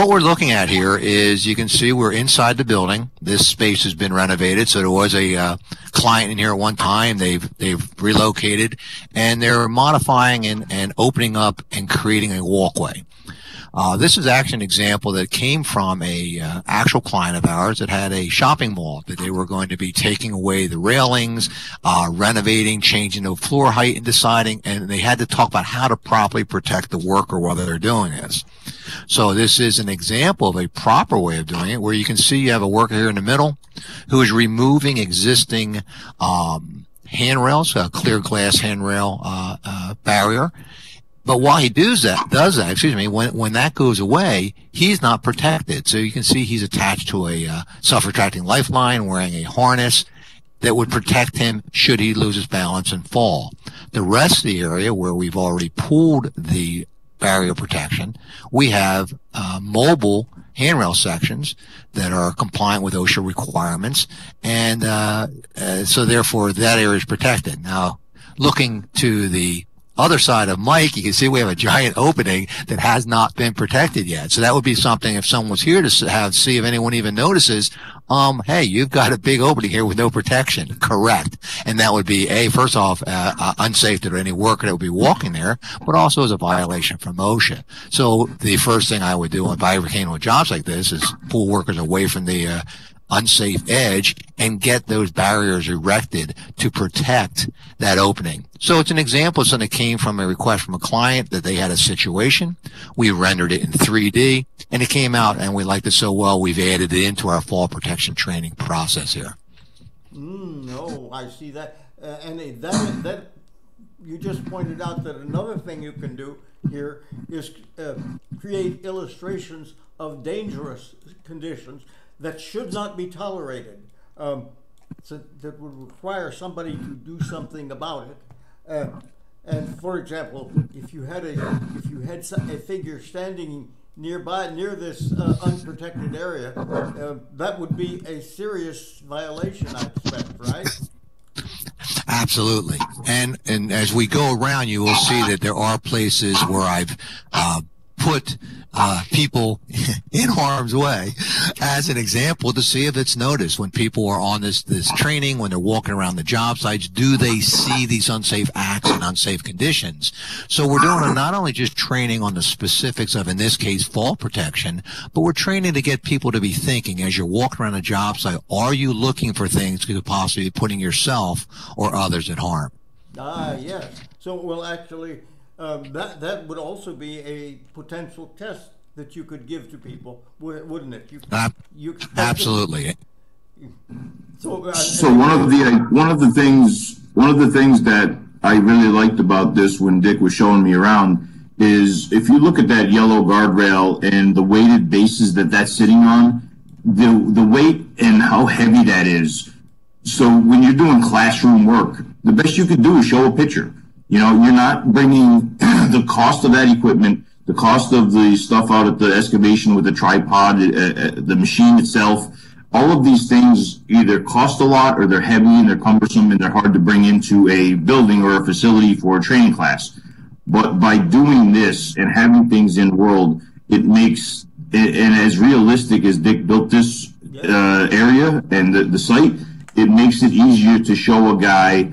what we're looking at here is, you can see we're inside the building. This space has been renovated, so there was a client in here at one time. They've relocated, and they're modifying and opening up and creating a walkway. This is actually an example that came from a actual client of ours that had a shopping mall that they were going to be taking away the railings, renovating, changing the floor height, and deciding, and they had to talk about how to properly protect the worker while they're doing this. So this is an example of a proper way of doing it, where you can see you have a worker here in the middle who is removing existing handrails, a clear glass handrail barrier. But while he does that, when that goes away, he's not protected. So you can see he's attached to a self-retracting lifeline, wearing a harness that would protect him should he lose his balance and fall. The rest of the area where we've already pulled the barrier protection, we have mobile handrail sections that are compliant with OSHA requirements, and so therefore that area is protected. Now, looking to the other side of Mike, you can see we have a giant opening that has not been protected yet. So that would be something, if someone was here to see if anyone even notices, hey, you've got a big opening here with no protection. Correct. And that would be, first off, unsafe to any worker that would be walking there, but also as a violation from OSHA. So the first thing I would do if I ever came to jobs like this is pull workers away from the unsafe edge and get those barriers erected to protect that opening. So it's an example of something that came from a request from a client that they had a situation. We rendered it in 3D, and it came out, and we liked it so well, we've added it into our fall protection training process here. No, I see that. And that you just pointed out that another thing you can do here is create illustrations of dangerous conditions that should not be tolerated. So that would require somebody to do something about it. And for example, if you had a figure standing nearby, near this unprotected area, that would be a serious violation, I expect, right? Absolutely. And as we go around, you will see that there are places where I've put people in harm's way as an example to see if it's noticed. When people are on this training, when they're walking around the job sites, do they see these unsafe acts and unsafe conditions? So we're doing not only just training on the specifics of, in this case, fall protection, but we're training to get people to be thinking as you're walking around a job site, are you looking for things that could possibly be putting yourself or others at harm? Yes. So, well, actually, that would also be a potential test that you could give to people, wouldn't it? Absolutely. So one of the things that I really liked about this when Dick was showing me around is, if you look at that yellow guardrail and the weighted bases that's sitting on, the weight and how heavy that is. So when you're doing classroom work, the best you could do is show a picture. You know, you're not bringing the cost of that equipment, the cost of the stuff out at the excavation with the tripod, the machine itself. All of these things either cost a lot, or they're heavy and they're cumbersome and they're hard to bring into a building or a facility for a training class. But by doing this and having things in world, it makes it, and as realistic as Dick built this area and the site, it makes it easier to show a guy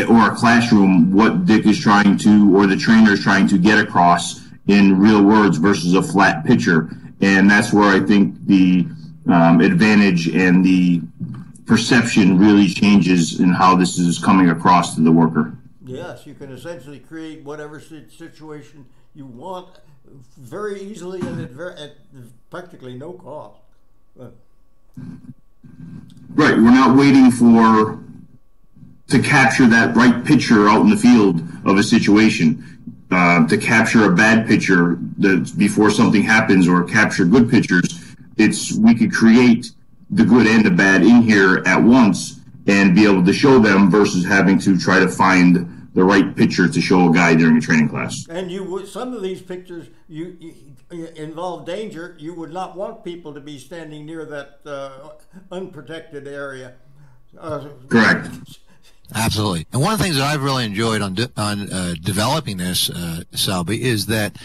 or a classroom what Dick is trying to, or the trainer is trying to get across in real words versus a flat picture. And that's where I think the advantage and the perception really changes in how this is coming across to the worker. Yes, you can essentially create whatever situation you want very easily and at practically no cost. Right, we're not waiting to capture that right picture out in the field of a situation, to capture a bad picture before something happens, or capture good pictures. We could create the good and the bad in here at once and be able to show them, versus having to try to find the right picture to show a guy during a training class. And some of these pictures you involve danger. You would not want people to be standing near that unprotected area. Correct. Absolutely. And one of the things that I've really enjoyed on developing this, Selby, is that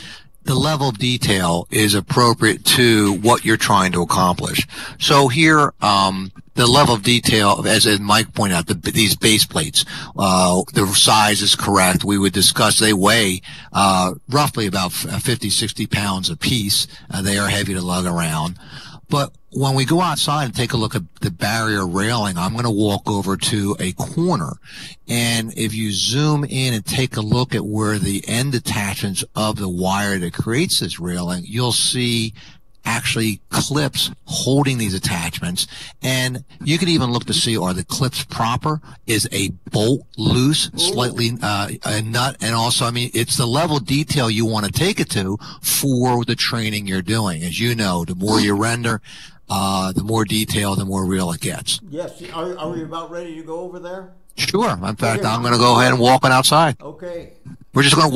the level of detail is appropriate to what you're trying to accomplish. So here, the level of detail, as Mike pointed out, these base plates, the size is correct. We would discuss, they weigh roughly about 50, 60 pounds a piece. They are heavy to lug around. But when we go outside and take a look at the barrier railing, I'm going to walk over to a corner. And if you zoom in and take a look at where the end attachments of the wire that creates this railing, you'll see actually clips holding these attachments. And you can even look to see, are the clips proper? Is a bolt loose, slightly a nut? And also, I mean, it's the level of detail you want to take it to for the training you're doing. As you know, the more you render, the more detail, the more real it gets. Yes. Are we about ready to go over there? Sure. In fact, I'm going to go ahead and walk it outside. Okay. We're just going to walk